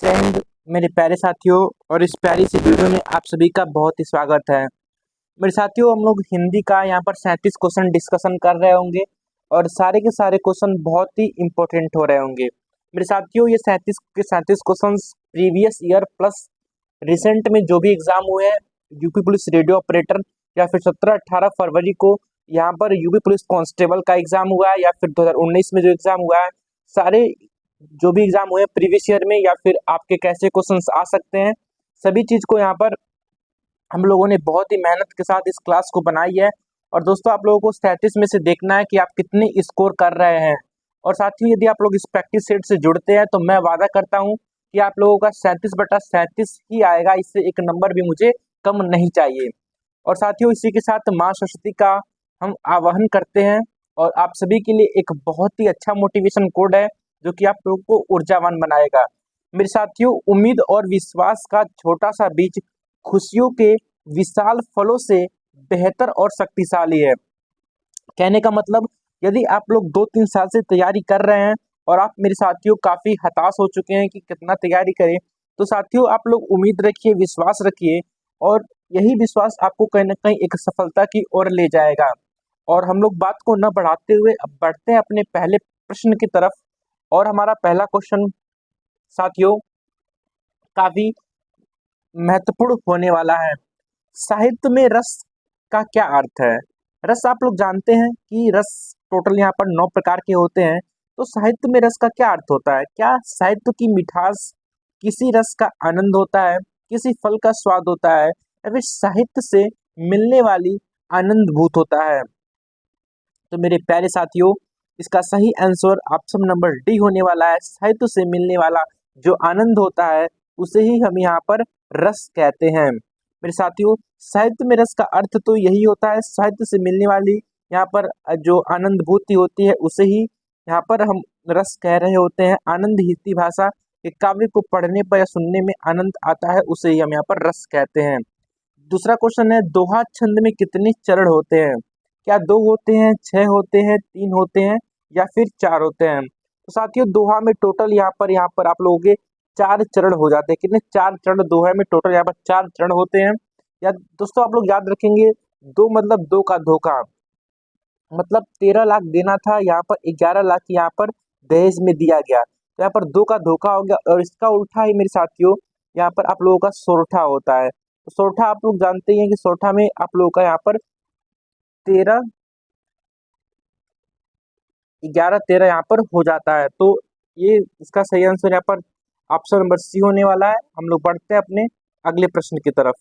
जय हिंद मेरे प्यारे साथियों। और इस प्यारी सी वीडियो में आप सभी का बहुत ही स्वागत है। मेरे साथियों, हम लोग हिंदी का यहाँ पर 37 क्वेश्चन डिस्कशन कर रहे होंगे और सारे के सारे क्वेश्चन बहुत ही इंपॉर्टेंट हो रहे होंगे। मेरे साथियों, ये 37 के 37 question previous year plus recent में जो भी एग्जाम हुए हैं, यूपी पुलिस रेडियो ऑपरेटर या फिर 17-18 फरवरी को यहाँ पर यूपी पुलिस कांस्टेबल का एग्जाम हुआ है, या फिर 2019 में जो एग्जाम हुआ है, सारे जो भी एग्जाम हुए प्रीवियस ईयर में या फिर आपके कैसे क्वेश्चंस आ सकते हैं, सभी चीज को यहाँ पर हम लोगों ने बहुत ही मेहनत के साथ इस क्लास को बनाई है। और दोस्तों, आप लोगों को 37 में से देखना है कि आप कितने स्कोर कर रहे हैं। और साथ ही यदि आप लोग इस प्रैक्टिस सेट से जुड़ते हैं तो मैं वादा करता हूँ कि आप लोगों का 37/37 ही आएगा, इससे एक नंबर भी मुझे कम नहीं चाहिए। और साथियों, इसी के साथ माँ सरस्वती का हम आवाहन करते हैं और आप सभी के लिए एक बहुत ही अच्छा मोटिवेशन कोड है जो कि आप लोगों को ऊर्जावान बनाएगा। मेरे साथियों, उम्मीद और विश्वास का छोटा सा बीज खुशियों के विशाल फलों से बेहतर और शक्तिशाली है। कहने का मतलब, यदि आप लोग 2-3 साल से तैयारी कर रहे हैं और आप मेरे साथियों काफी हताश हो चुके हैं कि कितना तैयारी करें, तो साथियों आप लोग उम्मीद रखिए, विश्वास रखिए और यही विश्वास आपको कहीं ना कहीं एक सफलता की ओर ले जाएगा। और हम लोग बात को न बढ़ाते हुए अब बढ़ते हैं अपने पहले प्रश्न की तरफ। और हमारा पहला क्वेश्चन साथियों काफी महत्वपूर्ण होने वाला है। साहित्य में रस का क्या अर्थ है? रस आप लोग जानते हैं कि रस टोटल यहाँ पर 9 प्रकार के होते हैं। तो साहित्य में रस का क्या अर्थ होता है? क्या साहित्य की मिठास किसी रस का आनंद होता है, किसी फल का स्वाद होता है, या फिर साहित्य से मिलने वाली आनंद भूत होता है? तो मेरे प्यारे साथियों, इसका सही आंसर ऑप्शन नंबर डी होने वाला है। साहित्य से मिलने वाला जो आनंद होता है उसे ही हम यहाँ पर रस कहते हैं। मेरे साथियों, साहित्य में रस का अर्थ तो यही होता है, साहित्य से मिलने वाली यहाँ पर जो आनंद भूति होती है उसे ही यहाँ पर हम रस कह रहे होते हैं। आनंद हिंदी भाषा के काव्य को पढ़ने पर या सुनने में आनंद आता है, उसे ही हम यहाँ पर रस कहते हैं। दूसरा क्वेश्चन है, दोहा छंद में कितने चरण होते हैं? क्या 2 होते हैं, 6 होते हैं, 3 होते हैं, या फिर 4 होते हैं? तो साथियों, दोहा में टोटल यहाँ पर आप लोगों के 4 चरण हो जाते हैं। कितने? 4 चरण दोहा में टोटल यहाँ पर 4 चरण होते हैं। या दोस्तों आप लोग याद रखेंगे, 2 मतलब 2 का धोखा, मतलब 13 लाख देना था, यहाँ पर 11 लाख यहाँ पर दहेज में दिया गया, तो यहाँ पर 2 का धोखा हो गया। और इसका उल्टा ही मेरे साथियों यहाँ पर आप लोगों का सोरठा होता है। तो सोरठा आप लोग जानते ही हैं कि सोरठा में आप लोगों का यहाँ पर 13 11 13 यहाँ पर हो जाता है। तो ये इसका सही आंसर यहाँ पर ऑप्शन नंबर सी होने वाला है। हम लोग बढ़ते हैं अपने अगले प्रश्न की तरफ।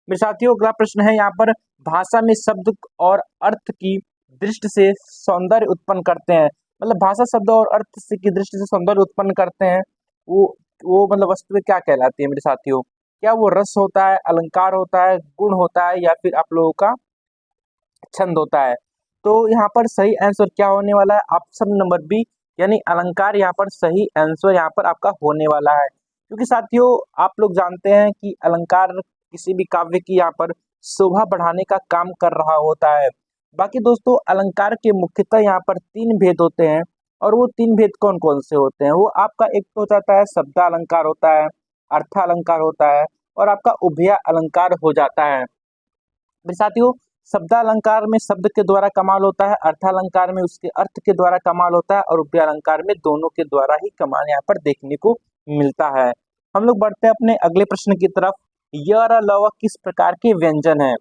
मेरे साथियों, अगला प्रश्न है यहाँ पर, भाषा में शब्द और अर्थ की दृष्टि से सौंदर्य उत्पन्न करते हैं। मतलब भाषा शब्द और अर्थ से की दृष्टि से सौंदर्य उत्पन्न करते हैं, वो वो मतलब वस्तु क्या कहलाती है मेरे साथियों? क्या वो रस होता है, अलंकार होता है, गुण होता है, या फिर आप लोगों का छंद होता है? तो यहाँ पर सही आंसर क्या होने वाला है? ऑप्शन नंबर बी, यानी अलंकार यहाँ पर सही आंसर यहाँ पर आपका होने वाला है। क्योंकि साथियों आप लोग जानते हैं कि अलंकार किसी भी काव्य की यहाँ पर शोभा बढ़ाने का काम कर रहा होता है। बाकी दोस्तों, अलंकार के मुख्यतः यहाँ पर 3 भेद होते हैं। और वो 3 भेद कौन कौन से होते हैं? वो आपका एक तो हो जाता है शब्द अलंकार होता है, अर्थ अलंकार होता है, और आपका उभय अलंकार हो जाता है। मेरे साथियों, शब्दालंकार में शब्द के द्वारा कमाल होता है, अर्थालंकार में उसके अर्थ के द्वारा कमाल होता है, और उपयालंकार में दोनों के द्वारा ही कमाल यहाँ पर देखने को मिलता है। हम लोग बढ़ते हैं अपने अगले प्रश्न की तरफ। य र ल व किस प्रकार के व्यंजन है?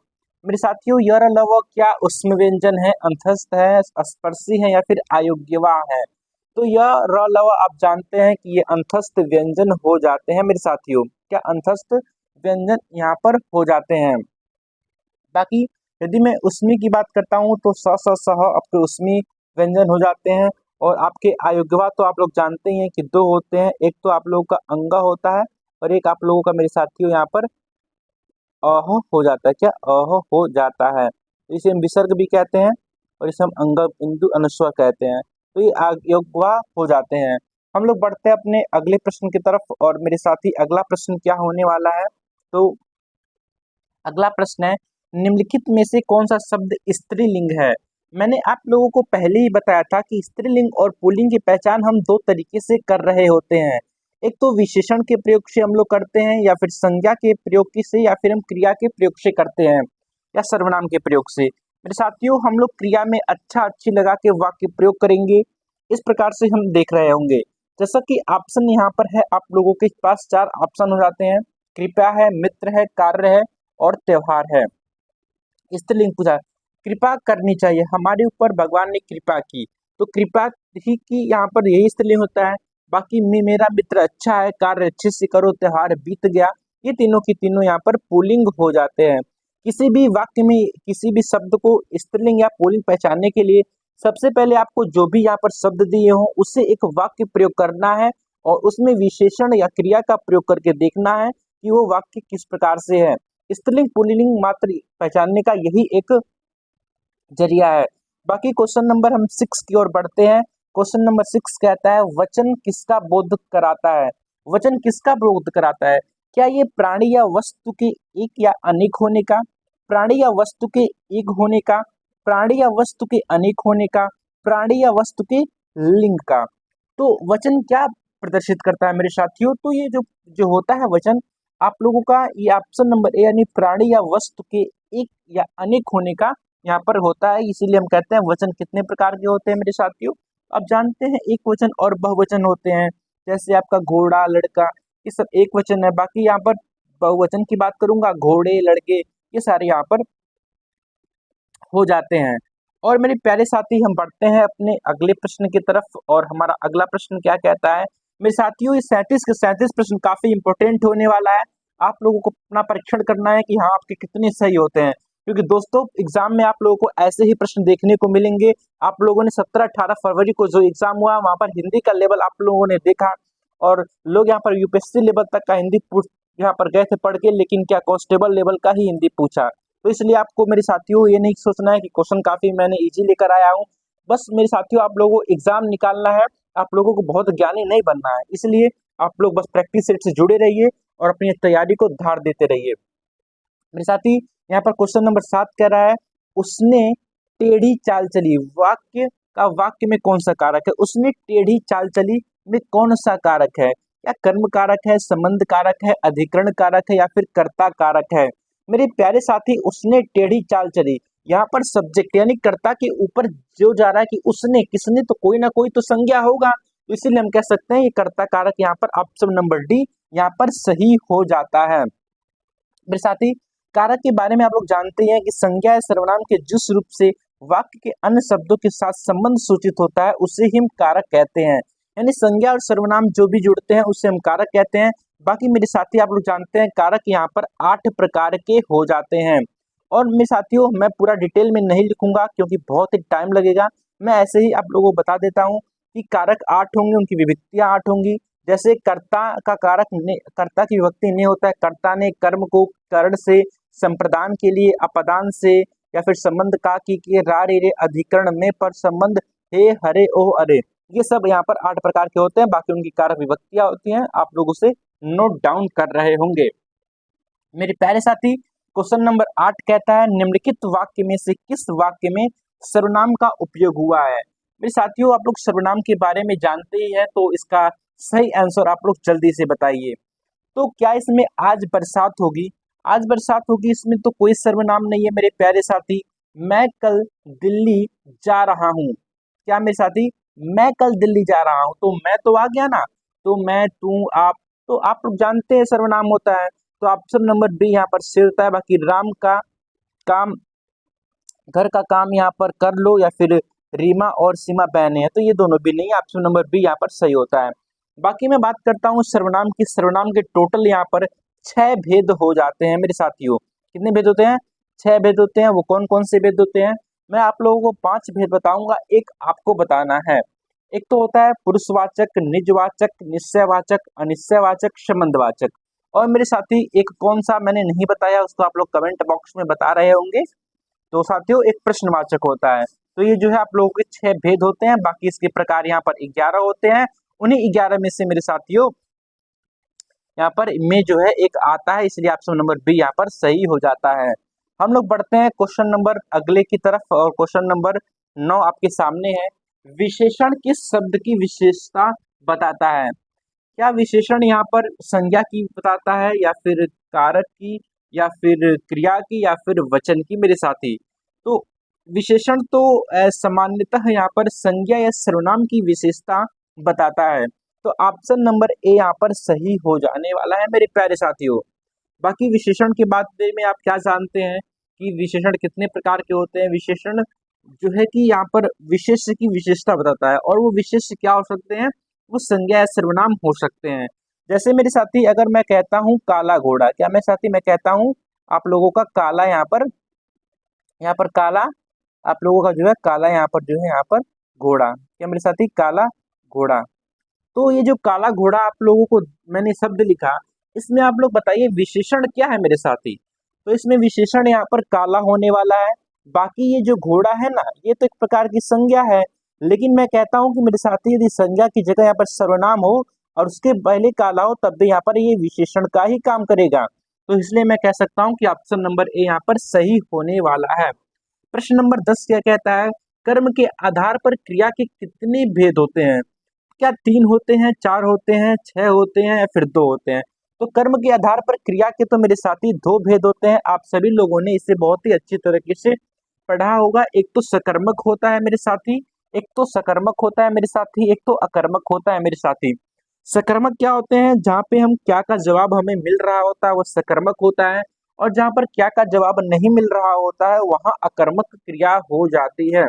मेरे साथियों, य र ल व क्या उष्म व्यंजन है, अंतस्थ है, स्पर्शी है, या फिर अयोग्यवा है? तो य र ल व आप जानते हैं कि ये अंतस्थ व्यंजन हो जाते हैं मेरे साथियों। क्या अंतस्थ व्यंजन यहाँ पर हो जाते हैं? बाकी यदि मैं उसमी की बात करता हूँ तो स स सह आपके उसमी व्यंजन हो जाते हैं। और आपके अयोग्यवा तो आप लोग जानते ही हैं कि 2 होते हैं, एक तो आप लोगों का अंगा होता है और एक आप लोगों का मेरे साथियों यहाँ पर अह हो जाता है। क्या? अह हो जाता है। तो इसे हम विसर्ग भी कहते हैं और इसे हम अंग बिंदु अनुस्वर कहते हैं। तो ये अयोग्यवा हो जाते हैं। हम लोग बढ़ते हैं अपने अगले प्रश्न की तरफ। और मेरे साथी अगला प्रश्न क्या होने वाला है? तो अगला प्रश्न है, निम्नलिखित में से कौन सा शब्द स्त्रीलिंग है? मैंने आप लोगों को पहले ही बताया था कि स्त्रीलिंग और पुल्लिंग की पहचान हम 2 तरीके से कर रहे होते हैं। एक तो विशेषण के प्रयोग से हम लोग करते हैं, या फिर संज्ञा के प्रयोग से, या फिर हम क्रिया के प्रयोग से करते हैं, या सर्वनाम के प्रयोग से। मेरे साथियों, हम लोग क्रिया में अच्छा अच्छी लगा के वाक्य प्रयोग करेंगे, इस प्रकार से हम देख रहे होंगे। जैसा कि ऑप्शन यहाँ पर है, आप लोगों के पास 4 ऑप्शन हो जाते हैं। कृपया है, मित्र है, कार्य है और त्योहार है। स्त्रीलिंग पूछा, कृपा करनी चाहिए, हमारे ऊपर भगवान ने कृपा की, तो कृपा ही की यहाँ पर यही स्त्रीलिंग होता है। बाकी मेरा मित्र अच्छा है, कार्य अच्छे से करो, त्योहार बीत गया, ये तीनों की तीनों यहाँ पर पुल्लिंग हो जाते हैं। किसी भी वाक्य में किसी भी शब्द को स्त्रीलिंग या पुल्लिंग पहचानने के लिए सबसे पहले आपको जो भी यहाँ पर शब्द दिए हों उससे एक वाक्य प्रयोग करना है, और उसमें विशेषण या क्रिया का प्रयोग करके देखना है कि वो वाक्य किस प्रकार से है। स्त्रीलिंग पुल्लिंग मात्र पहचानने का यही एक जरिया है। बाकी क्वेश्चन नंबर हम 6 की ओर बढ़ते हैं। क्वेश्चन नंबर 6 कहता है, वचन किसका बोध कराता है? वचन किसका बोध कराता है? क्या ये प्राणी या वस्तु के एक या अनेक होने का, प्राणी या वस्तु के एक होने का, प्राणी या वस्तु के अनेक होने का, प्राणी या वस्तु के लिंग का? तो वचन क्या प्रदर्शित करता है मेरे साथियों? तो ये जो जो होता है वचन, आप लोगों का ये ऑप्शन नंबर ए यानी प्राणी या वस्तु के एक या अनेक होने का यहाँ पर होता है। इसीलिए हम कहते हैं वचन कितने प्रकार के होते हैं मेरे साथियों। अब जानते हैं एक वचन और बहुवचन होते हैं। जैसे आपका घोड़ा, लड़का, ये सब एक वचन है। बाकी यहाँ पर बहुवचन की बात करूंगा, घोड़े, लड़के, ये सारे यहाँ पर हो जाते हैं। और मेरे प्यारे साथी, हम बढ़ते हैं अपने अगले प्रश्न की तरफ। और हमारा अगला प्रश्न क्या कहता है मेरे साथियों? ये 37 के 37 प्रश्न काफी इंपॉर्टेंट होने वाला है। आप लोगों को अपना परीक्षण करना है कि हाँ आपके कितने सही होते हैं, क्योंकि दोस्तों एग्जाम में आप लोगों को ऐसे ही प्रश्न देखने को मिलेंगे। आप लोगों ने 17-18 फरवरी को जो एग्जाम हुआ वहां पर हिंदी का लेवल आप लोगों ने देखा, और लोग यहाँ पर यूपीएससी लेवल तक का हिंदी यहाँ पर गए थे पढ़ के, लेकिन क्या कांस्टेबल लेवल का ही हिंदी पूछा। तो इसलिए आपको मेरे साथियों ये नहीं सोचना है कि क्वेश्चन काफी मैंने इजी लेकर आया हूँ। बस मेरे साथियों, आप लोगों को एग्जाम निकालना है, आप लोगों को बहुत ज्ञानी नहीं बनना है। इसलिए आप लोग बस प्रैक्टिस सेट से जुड़े रहिए और अपनी तैयारी को धार देते रहिए। मेरे साथी, यहाँ पर क्वेश्चन नंबर 7 कह रहा है, उसने टेढ़ी चाल चली, वाक्य में कौन सा कारक है? उसने टेढ़ी चाल चली में कौन सा कारक है? या कर्म कारक है, संबंध कारक है, अधिकरण कारक है, या फिर कर्ता कारक है? मेरे प्यारे साथी, उसने टेढ़ी चाल चली, यहाँ पर सब्जेक्ट यानी कर्ता के ऊपर जो जा रहा है कि उसने, किसने, तो कोई ना कोई तो संज्ञा होगा, तो इसीलिए हम कह सकते हैं ये कर्ता कारक यहाँ पर ऑप्शन नंबर डी यहाँ पर सही हो जाता है। मेरे साथी, कारक के बारे में आप लोग जानते हैं कि संज्ञा या सर्वनाम के जिस रूप से वाक्य के अन्य शब्दों के साथ संबंध सूचित होता है उसे ही हम कारक कहते हैं। यानी संज्ञा और सर्वनाम जो भी जुड़ते हैं उसे हम कारक कहते हैं। बाकी मेरे साथी, आप लोग जानते हैं कारक यहाँ पर 8 प्रकार के हो जाते हैं। और मेरे साथियों, मैं पूरा डिटेल में नहीं लिखूंगा क्योंकि बहुत ही टाइम लगेगा। मैं ऐसे ही आप लोगों को बता देता हूँ कि कारक 8 होंगे, उनकी विभक्तियां 8 होंगी। जैसे कर्ता का कारक ने, कर्ता की विभक्ति ने होता है, कर्ता ने कर्म को कर्ण से, संप्रदान के लिए अपदान से, या फिर संबंध का की रा रे रे, अधिकरण में पर संबंध हे हरे ओह अरे, ये सब यहाँ पर 8 प्रकार के होते हैं। बाकी उनकी कारक विभक्तियां होती हैं, आप लोग उसे नोट डाउन कर रहे होंगे। मेरे प्यारे साथी, क्वेश्चन नंबर 8 कहता है, निम्नलिखित वाक्य में से किस वाक्य में सर्वनाम का उपयोग हुआ है? मेरे साथियों, आप लोग सर्वनाम के बारे में जानते ही हैं, तो इसका सही आंसर आप लोग जल्दी से बताइए। तो क्या इसमें आज बरसात होगी? आज बरसात होगी, इसमें तो कोई सर्वनाम नहीं है मेरे प्यारे साथी। मैं कल दिल्ली जा रहा हूँ, क्या मेरे साथी, मैं कल दिल्ली जा रहा हूँ, तो मैं तो आ गया ना, तो मैं, तू, आप, तो आप लोग जानते हैं सर्वनाम होता है, तो ऑप्शन नंबर बी यहाँ पर सही होता है। बाकी राम का काम, घर का काम यहाँ पर कर लो, या फिर रीमा और सीमा बहने हैं, तो ये दोनों भी नहीं, ऑप्शन नंबर बी यहाँ पर सही होता है। बाकी मैं बात करता हूँ सर्वनाम की। सर्वनाम के टोटल यहाँ पर 6 भेद हो जाते हैं मेरे साथियों। कितने भेद होते हैं? 6 भेद होते हैं। वो कौन कौन से भेद होते हैं? मैं आप लोगों को 5 भेद बताऊंगा, एक आपको बताना है। एक तो होता है पुरुषवाचक, निजवाचक, निश्चयवाचक, अनिश्चयवाचक, संबंधवाचक। और मेरे साथी, एक कौन सा मैंने नहीं बताया उसको आप लोग कमेंट बॉक्स में बता रहे होंगे। तो साथियों, एक प्रश्नवाचक होता है। तो ये जो है आप लोगों के 6 भेद होते हैं। बाकी इसके प्रकार यहाँ पर 11 होते हैं। उन्हीं 11 में से मेरे साथियों यहाँ पर में जो है एक आता है, इसलिए ऑप्शन नंबर बी यहाँ पर सही हो जाता है। हम लोग बढ़ते हैं क्वेश्चन नंबर अगले की तरफ, और क्वेश्चन नंबर 9 आपके सामने है। विशेषण किस शब्द की विशेषता बताता है? क्या विशेषण यहाँ पर संज्ञा की बताता है या फिर कारक की या फिर क्रिया की या फिर वचन की मेरे साथी? तो विशेषण तो सामान्यतः यहाँ पर संज्ञा या सर्वनाम की विशेषता बताता है। तो ऑप्शन नंबर ए यहाँ पर सही हो जाने वाला है मेरे प्यारे साथियों। बाकी विशेषण के बारे में आप क्या जानते हैं कि विशेषण कितने प्रकार के होते हैं? विशेषण जो है कि यहाँ पर विशेष्य की विशेषता बताता है और वो विशेष्य क्या हो सकते हैं? वो संज्ञा या सर्वनाम हो सकते हैं। जैसे मेरे साथी अगर मैं कहता हूँ काला घोड़ा, क्या मैं साथी मैं कहता हूँ आप लोगों का काला यहाँ पर काला आप लोगों का जो है काला यहाँ पर जो है यहाँ पर घोड़ा, क्या मेरे साथी काला घोड़ा। तो ये जो काला घोड़ा आप लोगों को मैंने शब्द लिखा, इसमें आप लोग बताइए विशेषण क्या है मेरे साथी? तो इसमें विशेषण यहाँ पर काला होने वाला है। बाकी ये जो घोड़ा है ना, ये तो एक प्रकार की संज्ञा है। लेकिन मैं कहता हूँ कि मेरे साथी यदि संज्ञा की जगह यहाँ पर सर्वनाम हो और उसके पहले काला हो तब भी यहाँ पर ये विशेषण का ही काम करेगा। तो इसलिए मैं कह सकता हूँ कि ऑप्शन नंबर ए यहाँ पर सही होने वाला है। प्रश्न नंबर 10 क्या कहता है? कर्म के आधार पर क्रिया के कितने भेद होते हैं? क्या 3 होते हैं, 4 होते हैं, 6 होते हैं या फिर 2 होते हैं? तो कर्म के आधार पर क्रिया के तो मेरे साथी 2 भेद होते हैं। आप सभी लोगों ने इसे बहुत ही अच्छी तरीके से पढ़ा होगा। एक तो सकर्मक होता है मेरे साथी, एक तो सकर्मक होता है मेरे साथी, एक तो अकर्मक होता है मेरे साथी। सकर्मक क्या होते हैं? जहाँ पे हम क्या का जवाब हमें मिल रहा होता है वो सकर्मक होता है और जहाँ पर क्या का जवाब नहीं मिल रहा होता है वहाँ अकर्मक क्रिया हो जाती है।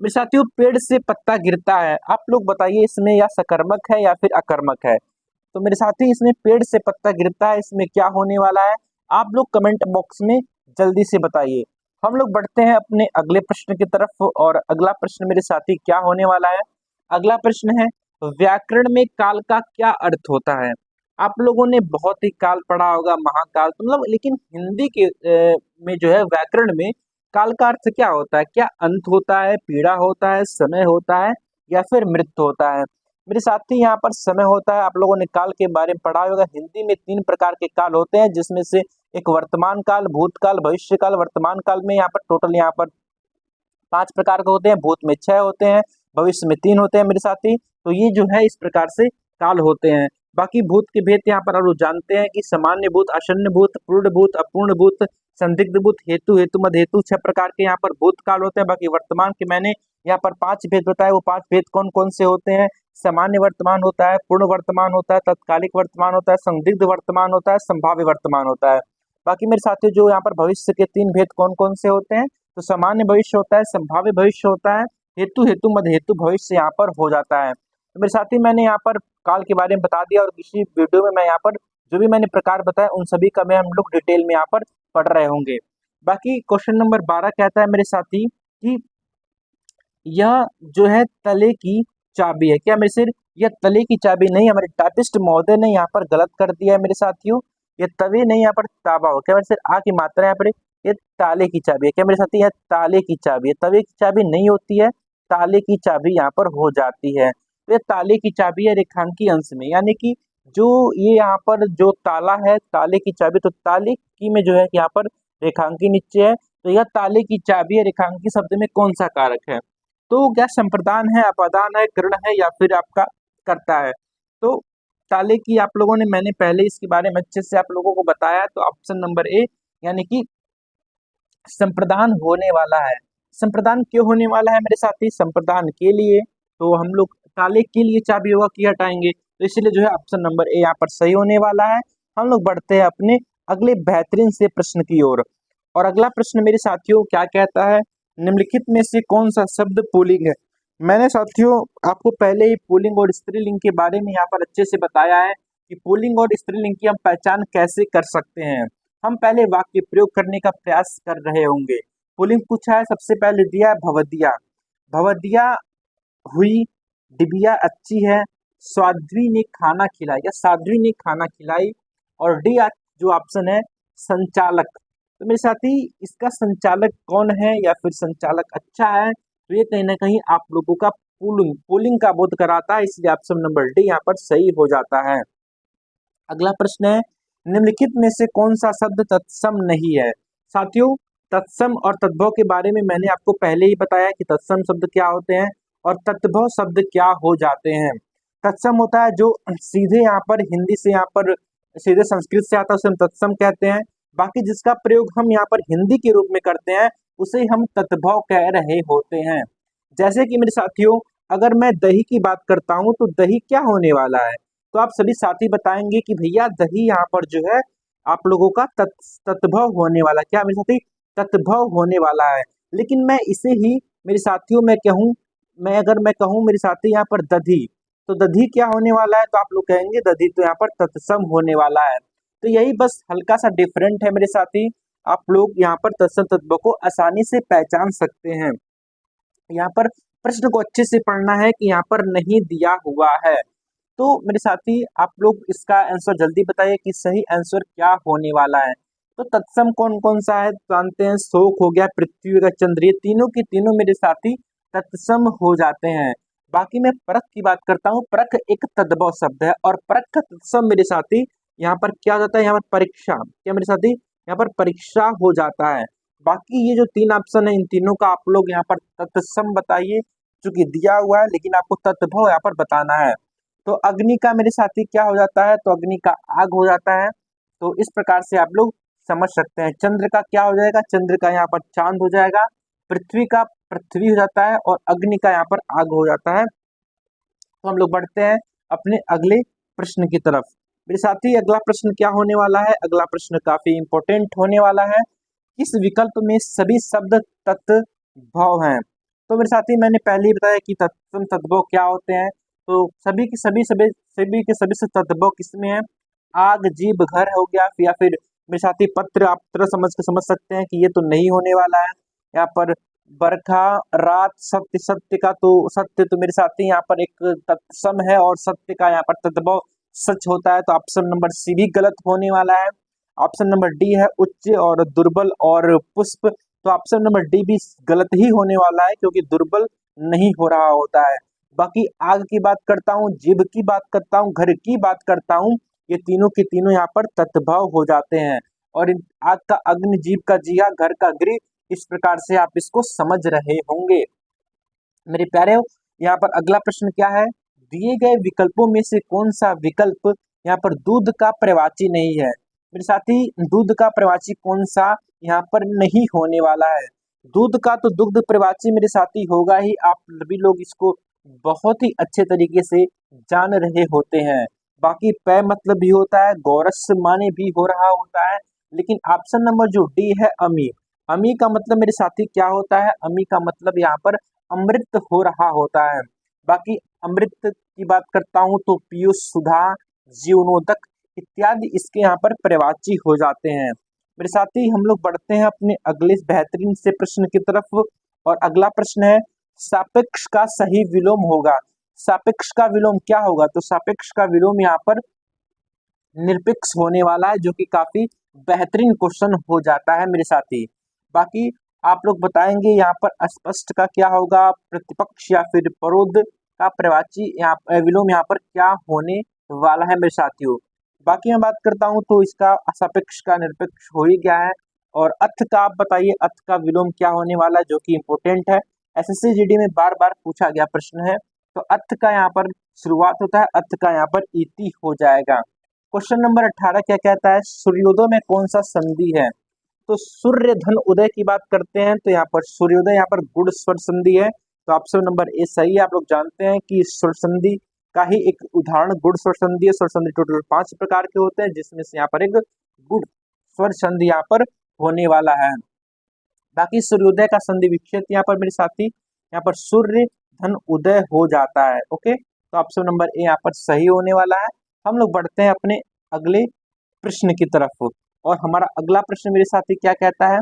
मेरे साथियों पेड़ से पत्ता गिरता है, आप लोग बताइए इसमें या सकर्मक है या फिर अकर्मक है? तो मेरे साथी इसमें पेड़ से पत्ता गिरता है, इसमें क्या होने वाला है? आप लोग कमेंट बॉक्स में जल्दी से बताइए। हम लोग बढ़ते हैं अपने अगले प्रश्न की तरफ और अगला प्रश्न मेरे साथी क्या होने वाला है? अगला प्रश्न है व्याकरण में काल का क्या अर्थ होता है? आप लोगों ने बहुत ही काल पढ़ा होगा, महाकाल तो मतलब, लेकिन हिंदी के में जो है व्याकरण में काल का अर्थ क्या होता है? क्या अंत होता है, पीड़ा होता है, समय होता है या फिर मृत्यु होता है? मेरे साथी यहाँ पर समय होता है। आप लोगों ने काल के बारे में पढ़ा होगा। हिंदी में 3 प्रकार के काल होते हैं जिसमें से एक वर्तमान काल, भूतकाल, भविष्य काल। वर्तमान काल में यहाँ पर टोटल यहाँ पर 5 प्रकार के होते हैं, भूत में 6 होते हैं, भविष्य में 3 होते हैं मेरे साथी। तो ये जो है इस प्रकार से काल होते हैं। बाकी भूत के भेद यहाँ पर आप लोग जानते हैं कि सामान्य भूत, आसन्न भूत, पूर्ण भूत, अपूर्ण भूत, संदिग्ध भूत, हेतु, हेतु मद हेतु 6 प्रकार के यहाँ पर भूत काल होते हैं। बाकी वर्तमान के मैंने यहाँ पर 5 भेद बताए, वो 5 भेद कौन कौन से होते हैं? सामान्य वर्तमान होता है, पूर्ण वर्तमान होता है, तत्कालिक वर्तमान होता है, संदिग्ध वर्तमान होता है, संभाव्य वर्तमान होता है। बाकी मेरे साथियों जो यहाँ पर भविष्य के 3 भेद कौन कौन से होते हैं? तो सामान्य भविष्य होता है, संभाव्य भविष्य होता है, हेतु, हेतु मद हेतु भविष्य यहाँ पर हो जाता है। तो मेरे साथी मैंने यहाँ पर काल के बारे में बता दिया और इसी वीडियो में मैं यहाँ पर जो भी मैंने प्रकार बताया उन सभी का मैं हम लोग डिटेल में यहाँ पर पढ़ रहे होंगे। बाकी क्वेश्चन नंबर 12 कहता है मेरे साथी कि यह जो है तले की चाबी है। क्या मेरे सिर यह तले की चाबी नहीं, हमारे टाइपिस्ट महोदय ने यहाँ पर गलत कर दिया है मेरे साथियों। ये तवे नहीं, यहाँ पर ताबा हो। क्या मेरे सिर आ की मात्रा यहाँ पर ये ताले की चाबी है। क्या मेरे साथी यह ताले की चाबी है, तवे की चाबी नहीं होती है, ताले की चाबी यहाँ पर हो जाती है। तो ये ताले की चाबी है रेखांकी अंश में, यानी कि जो ये यहाँ पर जो ताला है ताले की चाबी, तो ताले की में जो है यहाँ पर रेखांकी नीचे है, तो यह ताले की चाबी है रेखांकी शब्द में कौन सा कारक है? तो क्या संप्रदान है, अपादान है, कर्ण है या फिर आपका कर्ता है? तो ताले की आप लोगों ने मैंने पहले इसके बारे में अच्छे से आप लोगों को बताया, तो ऑप्शन नंबर ए यानी कि संप्रदान होने वाला है। संप्रदान क्यों होने वाला है मेरे साथी? संप्रदान के लिए, तो हम लोग ताले के लिए चाबी होगा की हटाएंगे, तो इसलिए जो है ऑप्शन नंबर ए यहाँ पर सही होने वाला है। हम लोग बढ़ते हैं अपने अगले बेहतरीन से प्रश्न की ओर और अगला प्रश्न मेरे साथियों क्या कहता है? निम्नलिखित में से कौन सा शब्द पुल्लिंग है? मैंने साथियों आपको पहले ही पुल्लिंग और स्त्रीलिंग के बारे में यहाँ पर अच्छे से बताया है कि पुल्लिंग और स्त्रीलिंग की हम पहचान कैसे कर सकते हैं। हम पहले वाक्य प्रयोग करने का प्रयास कर रहे होंगे। पुल्लिंग पूछा है, सबसे पहले दिया है भवदिया, भवदिया हुई, डिबिया अच्छी है, साध्वी ने खाना खिलाया या साध्वी ने खाना खिलाई, और डी जो ऑप्शन है संचालक। तो मेरे साथी इसका संचालक कौन है या फिर संचालक अच्छा है? तो ये कहीं ना कहीं आप लोगों का पुल्लिंग पुल्लिंग का बोध कराता है, इसलिए ऑप्शन नंबर डी यहाँ पर सही हो जाता है। अगला प्रश्न है निम्नलिखित में से कौन सा शब्द तत्सम नहीं है? साथियों तत्सम और तद्भव के बारे में मैंने आपको पहले ही बताया कि तत्सम शब्द क्या होते हैं और तद्भव शब्द क्या हो जाते हैं। तत्सम होता है जो सीधे यहाँ पर हिंदी से यहाँ पर सीधे संस्कृत से आता है, उसे हम तत्सम कहते हैं। बाकी जिसका प्रयोग हम यहाँ पर हिंदी के रूप में करते हैं उसे हम तद्भव कह रहे होते हैं। जैसे कि मेरे साथियों, अगर मैं दही की बात करता हूँ तो दही क्या होने वाला है, तो आप सभी साथी बताएंगे कि भैया दही यहाँ पर जो है आप लोगों का तत्भव होने वाला, क्या मेरे साथी, तत्भव होने वाला है। लेकिन मैं इसे ही मेरे साथियों में कहूँ, अगर मैं कहूँ मेरे साथी यहाँ पर दधी, तो दधी क्या होने वाला है, तो आप लोग कहेंगे दधी तो यहाँ पर तत्सम होने वाला है। तो यही बस हल्का सा डिफरेंट है मेरे साथी, आप लोग यहाँ पर तत्सम तत्व को आसानी से पहचान सकते हैं। यहाँ पर प्रश्न को अच्छे से पढ़ना है कि यहाँ पर नहीं दिया हुआ है। तो मेरे साथी आप लोग इसका आंसर जल्दी बताइए कि सही आंसर क्या होने वाला है। तो तत्सम कौन कौन सा है जानते हैं, शोक हो गया, पृथ्वी का चंद्र, ये तीनों के तीनों मेरे साथी तत्सम हो जाते हैं। बाकी मैं परख की बात करता हूँ, परख एक तद्भव शब्द है और परख का तत्सम मेरे साथी यहाँ पर क्या हो जाता है, यहाँ पर परीक्षा, क्या मेरे साथी यहाँ पर परीक्षा हो जाता है। बाकी ये जो तीन ऑप्शन है इन तीनों का आप लोग यहाँ पर तत्सम बताइए, चूंकि दिया हुआ है, लेकिन आपको तत्भव यहाँ पर बताना है। तो अग्नि का मेरे साथी क्या हो जाता है, तो अग्नि का आग हो जाता है। तो इस प्रकार से आप लोग समझ सकते हैं। चंद्र का क्या हो जाएगा, चंद्र का यहाँ पर चांद हो जाएगा। पृथ्वी का पृथ्वी हो जाता है और अग्नि का यहाँ पर आग हो जाता है। तो हम लोग बढ़ते हैं अपने अगले प्रश्न की तरफ। मेरे साथी अगला प्रश्न क्या होने वाला है, अगला प्रश्न काफी इंपॉर्टेंट होने वाला है। किस विकल्प में सभी शब्द तत्भव हैं। तो मेरे साथी मैंने पहले ही बताया कि तत्सम तद्भव क्या होते हैं। तो सभी के सभी सभी सभी के सभी से तद्भव किसमें है, आग, जीभ, घर हो गया, या फिर मेरे साथी पत्र, आप तरह समझ के समझ सकते हैं कि ये तो नहीं होने वाला है। यहाँ पर बरखा, रात, सत्य, सत्य का तो सत्य तो मेरे साथी यहाँ पर एक तत्सम है और सत्य का यहाँ पर तद्भव सच होता है। तो ऑप्शन नंबर सी भी गलत होने वाला है। ऑप्शन नंबर डी है उच्च और दुर्बल और पुष्प, तो ऑप्शन नंबर डी भी गलत ही होने वाला है क्योंकि दुर्बल नहीं हो रहा होता है। बाकी आग की बात करता हूँ, जीभ की बात करता हूँ, घर की बात करता हूँ, ये तीनों के तीनों यहाँ पर तत्भव हो जाते हैं। और आग का अग्नि, जीभ का जिया, घर का गृह, इस प्रकार से आप इसको समझ रहे होंगे। मेरे प्यारे, यहाँ पर अगला प्रश्न क्या है, दिए गए विकल्पों में से कौन सा विकल्प यहाँ पर दूध का प्रवाची नहीं है। मेरे साथी दूध का प्रवाची कौन सा यहाँ पर नहीं होने वाला है। दूध का तो दुग्ध प्रवाची मेरे साथी होगा ही, आप सभी लोग इसको बहुत ही अच्छे तरीके से जान रहे होते हैं। बाकी पै मतलब भी होता है, गौरस माने भी हो रहा होता है। लेकिन ऑप्शन नंबर जो डी है अमी, अमी का मतलब मेरे साथी क्या होता है, अमी का मतलब यहाँ पर अमृत हो रहा होता है। बाकी अमृत की बात करता हूँ तो पीयूष, सुधा, जीवनोदक इत्यादि इसके यहाँ पर प्रवाची हो जाते हैं। मेरे साथी हम लोग बढ़ते हैं अपने अगले बेहतरीन से प्रश्न की तरफ। और अगला प्रश्न है, सापेक्ष का सही विलोम होगा। सापेक्ष का विलोम क्या होगा, तो सापेक्ष का विलोम यहाँ पर निरपेक्ष होने वाला है, जो कि काफी बेहतरीन क्वेश्चन हो जाता है मेरे साथी। बाकी आप लोग बताएंगे यहाँ पर अस्पष्ट का क्या होगा, प्रतिपक्ष या फिर परोध का प्रवाची यहाँ विलोम यहाँ पर क्या होने वाला है मेरे साथियों। बाकी मैं बात करता हूँ तो इसका सापेक्ष का निरपेक्ष हो ही गया है। और अर्थ का आप बताइए, अर्थ का विलोम क्या होने वाला है, जो कि इंपोर्टेंट है, एसएससी जीडी में बार बार पूछा गया प्रश्न है। तो अर्थ का यहाँ पर शुरुआत होता है, अर्थ का यहाँ पर इति हो जाएगा। क्वेश्चन नंबर 18 क्या कहता है, सूर्योदय में कौन सा संधि है। तो सूर्य धन उदय की बात करते हैं तो यहाँ पर सूर्योदय यहाँ पर गुण स्वर संधि है। तो ऑप्शन नंबर ए सही है। आप लोग जानते हैं कि स्वर संधि का ही एक उदाहरण गुण स्वर संधि है। स्वर संधि टोटल 5 प्रकार के होते हैं, जिसमें से यहाँ पर एक गुण स्वर संधि यहाँ पर होने वाला है। बाकी सूर्योदय का संधि विच्छेद यहाँ पर मेरे साथी यहाँ पर सूर्य धन उदय हो जाता है। ओके, तो ऑप्शन नंबर ए यहाँ पर सही होने वाला है। हम लोग बढ़ते हैं अपने अगले प्रश्न की तरफ। और हमारा अगला प्रश्न मेरे साथी क्या कहता है,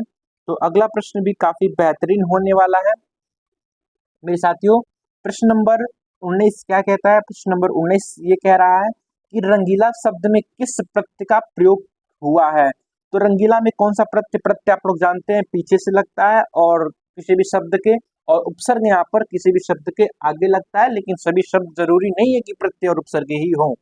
तो अगला प्रश्न भी काफी बेहतरीन होने वाला है मेरे साथियों। प्रश्न नंबर 19 क्या कहता है, प्रश्न नंबर 19 ये कह रहा है कि रंगीला शब्द में किस प्रत्यय का प्रयोग हुआ है। तो रंगीला में कौन सा प्रत्यय, प्रत्यय आप लोग जानते हैं पीछे से लगता है और किसी भी शब्द के, और उपसर्ग यहाँ पर किसी भी शब्द के आगे लगता है, लेकिन सभी शब्द जरूरी नहीं है कि प्रत्यय और उपसर्ग ही हो।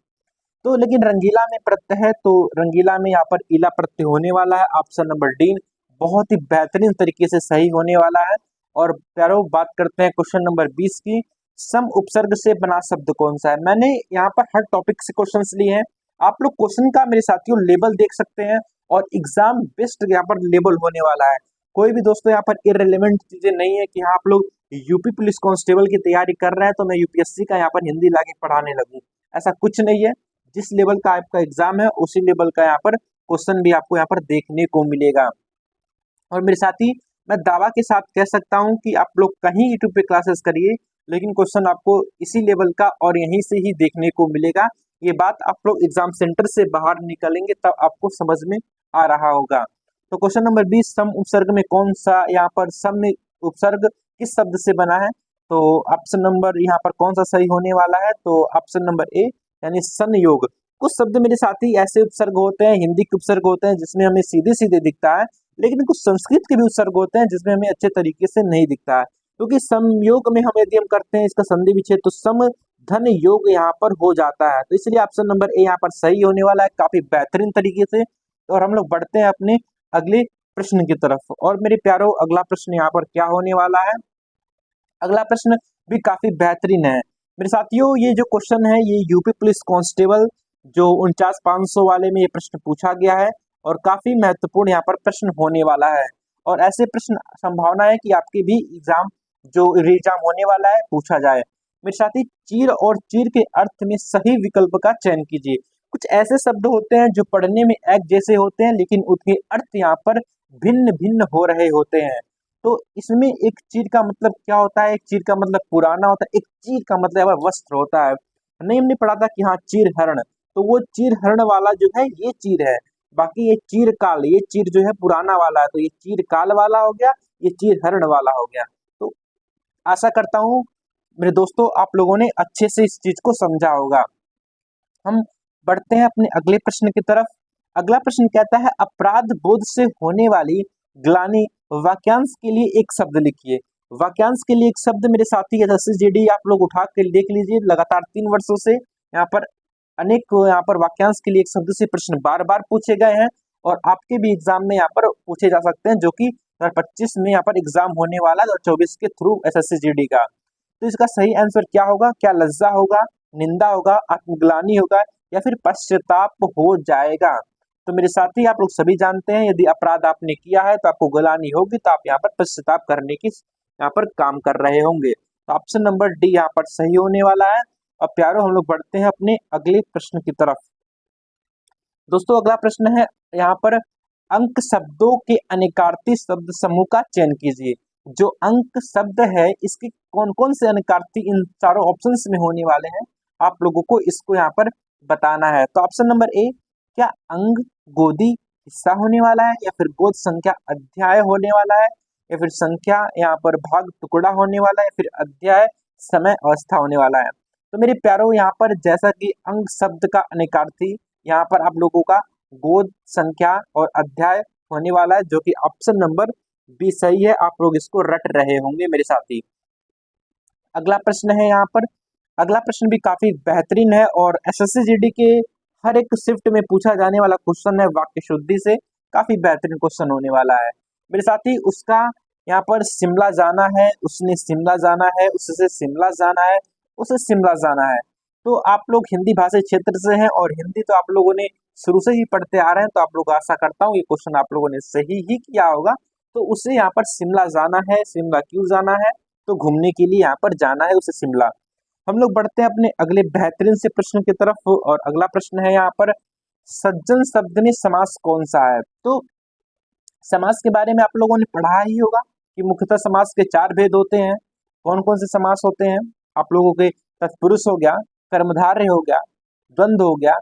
तो लेकिन रंगीला में प्रत्यय है, तो रंगीला में यहाँ पर इला प्रत्यय होने वाला है। ऑप्शन नंबर डी बहुत ही बेहतरीन तरीके से सही होने वाला है। और प्यारो बात करते हैं क्वेश्चन नंबर 20 की। सम उपसर्ग से बना शब्द कौन सा है। मैंने यहाँ पर हर टॉपिक से क्वेश्चंस लिए हैं। आप लोग क्वेश्चन का मेरे साथियों लेवल देख सकते हैं और एग्जाम बेस्ड यहाँ पर लेवल होने वाला है। कोई भी दोस्तों यहाँ पर इररिलेवेंट चीजें नहीं है कि हाँ आप लोग यूपी पुलिस कांस्टेबल की तैयारी कर रहे हैं तो मैं यूपीएससी का यहाँ पर हिंदी लाके पढ़ाने लगूँ, ऐसा कुछ नहीं है। जिस लेवल का आपका एग्जाम है उसी लेवल का यहाँ पर क्वेश्चन भी आपको यहाँ पर देखने को मिलेगा। और मेरे साथी मैं दावा के साथ कह सकता हूँ कि आप लोग कहीं यूट्यूब पे क्लासेस करिए लेकिन क्वेश्चन आपको इसी लेवल का और यहीं से ही देखने को मिलेगा। ये बात आप लोग एग्जाम सेंटर से बाहर निकलेंगे तब आपको समझ में आ रहा होगा। तो क्वेश्चन नंबर 20, सम उपसर्ग में कौन सा यहाँ पर सम में उपसर्ग किस शब्द से बना है। तो ऑप्शन नंबर यहाँ पर कौन सा सही होने वाला है, तो ऑप्शन नंबर ए यानी संयोग। कुछ शब्द मेरे साथी ऐसे उपसर्ग होते हैं, हिंदी के उपसर्ग होते हैं जिसमें हमें सीधे सीधे दिखता है, लेकिन कुछ संस्कृत के भी उपसर्ग होते हैं जिसमें हमें अच्छे तरीके से नहीं दिखता है। क्योंकि संयोग में हम यदि हम करते हैं इसका संधि विच्छेद तो सम धन योग यहाँ पर हो जाता है। तो इसलिए ऑप्शन नंबर ए यहाँ पर सही होने वाला है काफी बेहतरीन तरीके से। और हम लोग बढ़ते हैं अपने अगले प्रश्न की तरफ। और मेरे प्यारो अगला प्रश्न यहाँ पर क्या होने वाला है, अगला प्रश्न भी काफी बेहतरीन है मेरे साथियों। ये जो क्वेश्चन है ये यूपी पुलिस कांस्टेबल जो 49,500 वाले में ये प्रश्न पूछा गया है और काफी महत्वपूर्ण यहाँ पर प्रश्न होने वाला है। और ऐसे प्रश्न संभावना है कि आपके भी एग्जाम जो एग्जाम होने वाला है पूछा जाए। मेरे साथी चीर और चीर के अर्थ में सही विकल्प का चयन कीजिए। कुछ ऐसे शब्द होते हैं जो पढ़ने में एक जैसे होते हैं लेकिन उनके अर्थ यहाँ पर भिन्न भिन्न हो रहे होते हैं। तो इसमें एक चीर का मतलब क्या होता है, एक चीर का मतलब पुराना होता है, एक चीर का मतलब यहाँ पर वस्त्र होता है। नहीं हमने पढ़ा था कि हाँ चीर हरण, तो वो चीर हरण वाला जो है ये चीर है। बाकी ये चीर काल, ये चीर जो है पुराना वाला है, तो ये चीर काल वाला हो गया, ये चीर हरण वाला हो गया। तो आशा करता हूँ मेरे दोस्तों आप लोगों ने अच्छे से इस चीज को समझा होगा। हम बढ़ते हैं अपने अगले प्रश्न की तरफ। अगला प्रश्न कहता है अपराध बोध से होने वाली ग्लानि वाक्यांश के लिए एक शब्द लिखिए। वाक्यांश के लिए एक शब्द मेरे साथी एसएसजीडी आप लोग उठा के देख लीजिए। लगातार 3 वर्षों से यहाँ पर अनेक यहाँ पर वाक्यांश के लिए एक शब्द से प्रश्न बार बार पूछे गए हैं और आपके भी एग्जाम में यहाँ पर पूछे जा सकते हैं, जो कि 2025 में यहाँ पर एग्जाम होने वाला है 2024 के थ्रू एसएसजीडी का। तो इसका सही आंसर क्या होगा, क्या लज्जा होगा, निंदा होगा, आत्मग्लानि होगा या फिर पश्चाताप हो जाएगा। तो मेरे साथी आप लोग सभी जानते हैं यदि अपराध आपने किया है तो आपको ग्लानि होगी, तो आप यहाँ पर पश्चाताप करने की यहाँ पर काम कर रहे होंगे। तो ऑप्शन नंबर डी यहाँ पर सही होने वाला है। अब प्यारो हम लोग बढ़ते हैं अपने अगले प्रश्न की तरफ। दोस्तों अगला प्रश्न है यहाँ पर अंक शब्दों के अनिकार्ती शब्द समूह का चयन कीजिए। जो अंक शब्द है इसके कौन कौन से अनिकार्ती इन चारों ऑप्शंस में होने वाले हैं, आप लोगों को इसको यहाँ पर बताना है। तो ऑप्शन नंबर ए, क्या अंग गोदी हिस्सा होने वाला है, या फिर गोद संख्या अध्याय होने वाला है, या फिर संख्या यहाँ पर भाग टुकड़ा होने वाला है, फिर अध्याय समय अवस्था होने वाला है। तो मेरे प्यारो यहाँ पर जैसा कि अंग शब्द का अनिकार्थी यहाँ पर आप लोगों का गोद संख्या और अध्याय होने वाला है, जो कि ऑप्शन नंबर बी सही है। आप लोग इसको रट रहे होंगे मेरे साथी। अगला प्रश्न है यहाँ पर, अगला प्रश्न भी काफी बेहतरीन है और एसएससीजीडी के हर एक शिफ्ट में पूछा जाने वाला क्वेश्चन है। वाक्य शुद्धि से काफी बेहतरीन क्वेश्चन होने वाला है मेरे साथी। उसका यहाँ पर शिमला जाना है, उसने शिमला जाना है, उससे शिमला जाना है, उसे शिमला जाना है। तो आप लोग हिंदी भाषी क्षेत्र से हैं और हिंदी तो आप लोगों ने शुरू से ही पढ़ते आ रहे हैं, तो आप लोग आशा करता हूँ ये क्वेश्चन आप लोगों ने सही ही किया होगा। तो उसे यहाँ पर शिमला जाना है, शिमला क्यों जाना है, तो घूमने के लिए यहाँ पर जाना है उसे शिमला। हम लोग बढ़ते हैं अपने अगले बेहतरीन से प्रश्न की तरफ और अगला प्रश्न है यहाँ पर सज्जन शब्द में समास कौन सा है। तो समास के बारे में आप लोगों ने पढ़ा ही होगा कि मुख्यतः समास के 4 भेद होते हैं। कौन कौन से समास होते हैं आप लोगों के, तत्पुरुष हो गया, कर्मधारय हो गया, द्वंद्व हो गया,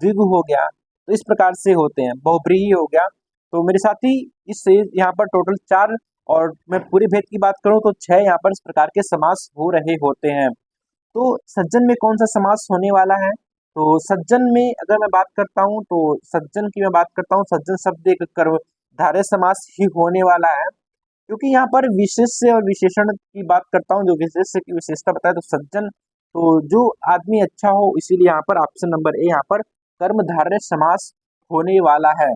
द्विगु हो गया, तो इस प्रकार से होते हैं, बहुब्रीहि हो गया। तो मेरे साथी इससे यहाँ पर टोटल 4 और मैं पूरे भेद की बात करूं तो 6 यहाँ पर इस प्रकार के समास हो रहे होते हैं। तो सज्जन में कौन सा समास होने वाला है, तो सज्जन में अगर मैं बात करता हूं तो सज्जन की मैं बात करता हूं, सज्जन शब्द एक कर्मधारय समास ही होने वाला है। क्योंकि यहाँ पर विशेष्य और विशेषण की बात करता हूँ, जो विशेष्य की विशेषता बताए तो सज्जन, तो जो आदमी अच्छा हो, इसीलिए यहाँ पर ऑप्शन नंबर ए यहाँ पर कर्मधारय समास होने वाला है।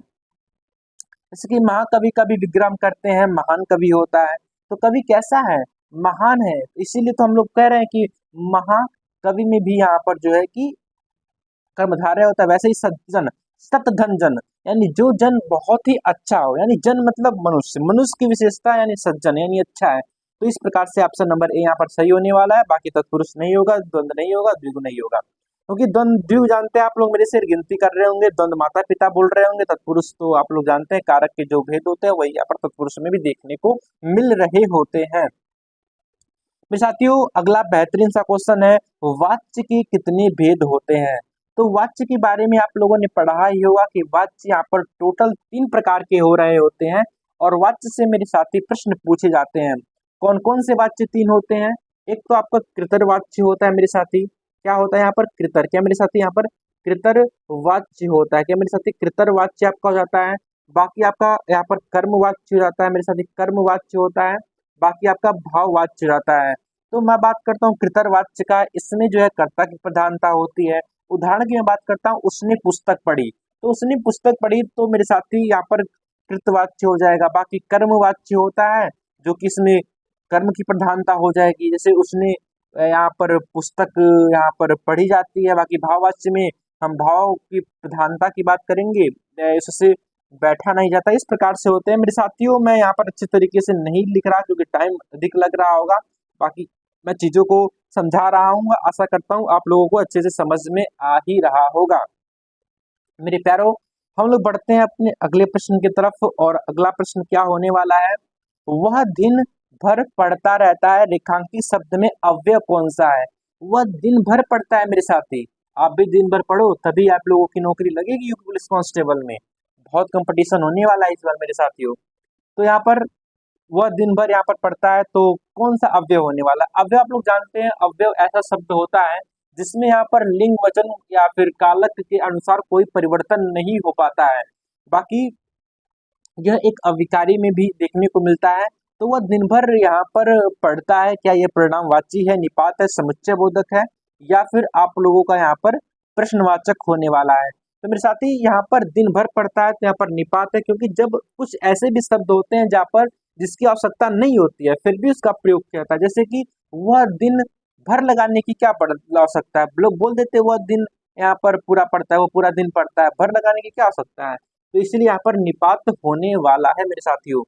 जैसे कि महाकवि का भी विग्रह करते हैं, महान कवि होता है, तो कवि कैसा है, महान है, इसीलिए तो हम लोग कह रहे हैं कि महाकवि में भी यहाँ पर जो है कि कर्मधारय होता है, वैसे ही सज्जन, सतधन जन, यानी जो जन बहुत ही अच्छा हो, यानी जन मतलब मनुष्य, मनुष्य की विशेषता यानी सज्जन यानी अच्छा है। तो इस प्रकार से ऑप्शन नंबर ए यहाँ पर सही होने वाला है। बाकी तत्पुरुष नहीं होगा, द्वंद्व नहीं होगा, द्विगु नहीं होगा, क्योंकि द्वंद्व द्विगु जानते हैं आप लोग मेरे से गिनती कर रहे होंगे, द्वंद्व माता पिता बोल रहे होंगे, तत्पुरुष तो आप लोग जानते हैं कारक के जो भेद होते हैं वही यहाँ पर तत्पुरुष में भी देखने को मिल रहे होते हैं। मेरे साथियों अगला बेहतरीन सा क्वेश्चन है, वाच्य के कितने भेद होते हैं। तो वाच्य के बारे में आप लोगों ने पढ़ा ही होगा कि वाच्य यहाँ पर टोटल 3 प्रकार के हो रहे होते हैं, और वाच्य से मेरे साथी प्रश्न पूछे जाते हैं। कौन कौन से वाच्य 3 होते हैं? एक तो आपका कृतर वाच्य होता है मेरे साथी, क्या होता है यहाँ पर कृतर, क्या मेरे साथी यहाँ पर कृतर वाच्य होता है, क्या मेरे साथी कृतर वाच्य आपका हो जाता है। बाकी आपका यहाँ पर कर्म वाच्य हो जाता है मेरे साथी, कर्म वाच्य होता है। बाकी आपका भाव वाच्य रहता है। तो मैं बात करता हूँ कृतवाच्य का, इसमें जो है कर्ता की प्रधानता होती है। उदाहरण की मैं बात करता हूँ, उसने पुस्तक पढ़ी, तो उसने पुस्तक पढ़ी तो मेरे साथी यहाँ पर कृतवाच्य हो जाएगा। बाकी कर्मवाच्य होता है, जो कि इसमें कर्म की प्रधानता हो जाएगी, जैसे उसने यहाँ पर पुस्तक यहाँ पर पढ़ी जाती है। बाकी भाववाच्य में हम भाव की प्रधानता की बात करेंगे, इससे बैठा नहीं जाता, इस प्रकार से होते हैं मेरे साथियों। मैं यहाँ पर अच्छे तरीके से नहीं लिख रहा क्योंकि टाइम अधिक लग रहा होगा। बाकी मैं चीजों को समझा रहा हूँ, आशा करता हूँ आप लोगों को अच्छे से समझ में आ ही रहा होगा। मेरे प्यारो, हम लोग बढ़ते हैं अपने अगले प्रश्न की तरफ, और अगला प्रश्न क्या होने वाला है, वह दिन भर पढ़ता रहता है, रेखांकित शब्द में अव्यय कौन सा है। वह दिन भर पढ़ता है मेरे साथी, आप भी दिन भर पढ़ो तभी आप लोगों की नौकरी लगेगी यूपी पुलिस कांस्टेबल में। बहुत कंपटीशन होने वाला है इस बार मेरे साथियों। तो यहाँ पर वह दिन भर यहाँ पर पढ़ता है, तो कौन सा अव्यय होने वाला। अव्यय आप लोग जानते हैं, अव्यय ऐसा शब्द होता है जिसमें यहाँ पर लिंग वचन या फिर कालक के अनुसार कोई परिवर्तन नहीं हो पाता है। बाकी यह एक अविकारी में भी देखने को मिलता है। तो वह दिन भर यहाँ पर पढ़ता है, क्या यह परिणामवाची है, निपात है, समुच्चय बोधक है, या फिर आप लोगों का यहाँ पर प्रश्नवाचक होने वाला है। तो मेरे साथी यहाँ पर दिन भर पढ़ता है तो यहाँ पर निपात है, क्योंकि जब कुछ ऐसे भी शब्द होते हैं जहाँ पर जिसकी आवश्यकता नहीं होती है फिर भी उसका प्रयोग किया जाता है, जैसे कि वह दिन भर लगाने की क्या आवश्यकता है, लोग बोल देते हैं वह दिन यहाँ पर पूरा पढ़ता है, वो पूरा दिन पढ़ता है, भर लगाने की क्या आवश्यकता है। तो इसलिए यहाँ पर निपात होने वाला है मेरे साथियों।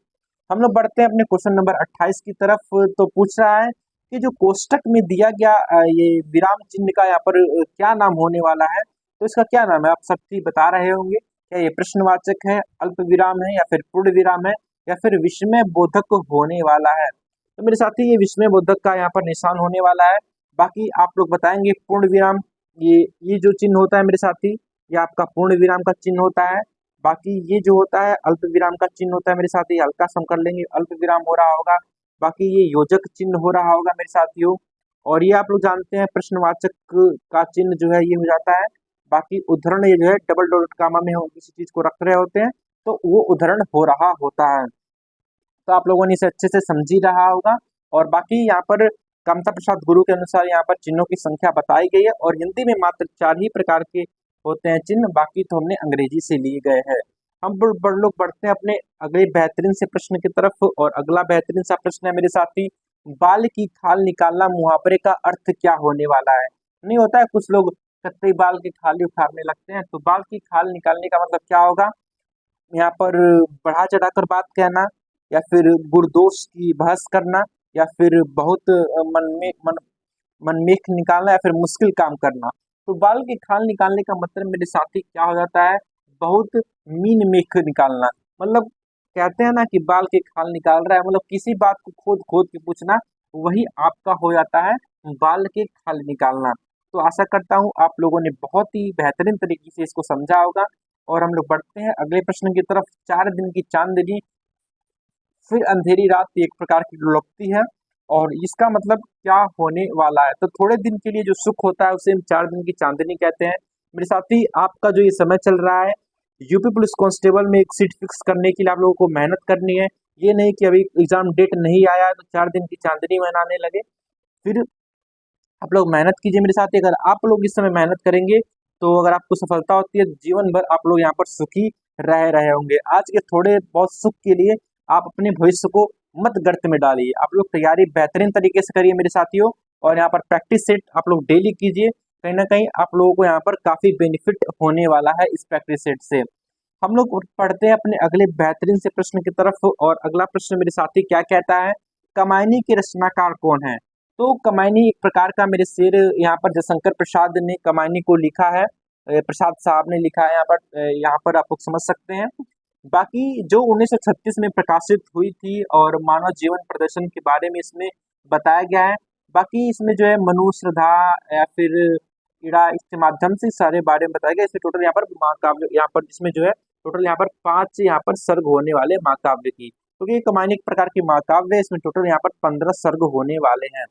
हम लोग बढ़ते हैं अपने क्वेश्चन नंबर 28 की तरफ। तो पूछ रहा है कि जो कोष्टक में दिया गया ये विराम चिन्ह का यहाँ पर क्या नाम होने वाला है। तो इसका क्या नाम है, आप सबकी बता रहे होंगे, क्या ये प्रश्नवाचक है, अल्प विराम है, या फिर पूर्ण विराम है, या फिर विस्मय बोधक होने वाला है। तो मेरे साथी ये विस्मय बोधक का यहाँ पर निशान होने वाला है। बाकी आप लोग बताएंगे पूर्ण विराम, ये जो चिन्ह होता है मेरे साथी, ये आपका पूर्ण विराम का चिन्ह होता है। बाकी ये जो होता है अल्प विराम का चिन्ह होता है मेरे साथी, हल्का सम कर लेंगे, अल्प विराम हो रहा होगा। बाकी ये योजक चिन्ह हो रहा होगा मेरे साथियों। और ये आप लोग जानते हैं प्रश्नवाचक का चिन्ह जो है ये हो जाता है। बाकी उद्धरण ये जो है डबल डॉट कामा में हम किसी चीज को रख रहे होते हैं तो वो उद्धरण हो रहा होता है। तो आप लोगों ने इसे अच्छे से समझी रहा होगा। और बाकी यहाँ पर कामता प्रसाद गुरु के अनुसार यहाँ पर चिन्हों की संख्या बताई गई है, और हिंदी में मात्र 4 ही प्रकार के होते हैं चिन्ह, बाकी तो हमने अंग्रेजी से लिए गए हैं। हम लोग बढ़ते हैं अपने अगले बेहतरीन से प्रश्न की तरफ, और अगला बेहतरीन सा प्रश्न है मेरे साथी, बाल की खाल निकालना मुहावरे का अर्थ क्या होने वाला है। नहीं होता है कुछ लोग कत्ते बाल की खाल ही उखाड़ने लगते हैं, तो बाल की खाल निकालने का मतलब क्या होगा, यहाँ पर बढ़ा चढ़ाकर बात कहना, या फिर गुरदोष की बहस करना, या फिर बहुत मनमेख निकालना, या फिर मुश्किल काम करना। तो बाल की खाल निकालने का मतलब मेरे साथी क्या हो जाता है, बहुत मीन मेख निकालना। मतलब कहते हैं ना कि बाल की खाल निकाल रहा है, मतलब किसी बात को खोद खोद के पूछना, वही आपका हो जाता है बाल की खाल निकालना। तो आशा करता हूँ आप लोगों ने बहुत ही बेहतरीन तरीके से इसको समझा होगा। और हम लोग बढ़ते हैं अगले प्रश्न की तरफ। 4 दिन की चांदनी फिर अंधेरी रात एक प्रकार की लुढ़कती है, और इसका मतलब क्या होने वाला है। तो थोड़े दिन के लिए जो सुख होता है उसे हम 4 दिन की चांदनी कहते हैं। मेरे साथी आपका जो ये समय चल रहा है, यूपी पुलिस कांस्टेबल में एक सीट फिक्स करने के लिए आप लोगों को मेहनत करनी है। ये नहीं कि अभी एग्जाम डेट नहीं आया है तो 4 दिन की चांदनी मनाने लगे। फिर आप लोग मेहनत कीजिए मेरे साथ। अगर आप लोग इस समय मेहनत करेंगे तो अगर आपको सफलता होती है तो जीवन भर आप लोग यहाँ पर सुखी रह रहे होंगे। आज के थोड़े बहुत सुख के लिए आप अपने भविष्य को मत गर्त में डालिए। आप लोग तैयारी बेहतरीन तरीके से करिए मेरे साथियों। और यहाँ पर प्रैक्टिस सेट आप लोग डेली कीजिए, कहीं ना कहीं आप लोगों को यहाँ पर काफी बेनिफिट होने वाला है इस प्रैक्टिस सेट से। हम लोग पढ़ते हैं अपने अगले बेहतरीन से प्रश्न की तरफ, और अगला प्रश्न मेरे साथी क्या कहता है, कमायनी के रचनाकार कौन है। तो कमायनी एक प्रकार का मेरे शेर यहाँ पर जयशंकर प्रसाद ने कमायनी को लिखा है, प्रसाद साहब ने लिखा है यहाँ पर, यहाँ पर आप लोग समझ सकते हैं। बाकी जो 1936 में प्रकाशित हुई थी और मानव जीवन प्रदर्शन के बारे में इसमें बताया गया है। बाकी इसमें जो है मनुश्रद्धा या फिर इड़ा, इसके माध्यम से सारे बारे में बताया गया। इसमें टोटल यहाँ पर महाकाव्य, यहाँ पर इसमें जो है टोटल यहाँ पर 5 यहाँ पर सर्ग होने वाले महाकाव्य की, क्योंकि ये कमायनी एक प्रकार की महाकाव्य है। इसमें टोटल यहाँ पर 15 सर्ग होने वाले हैं।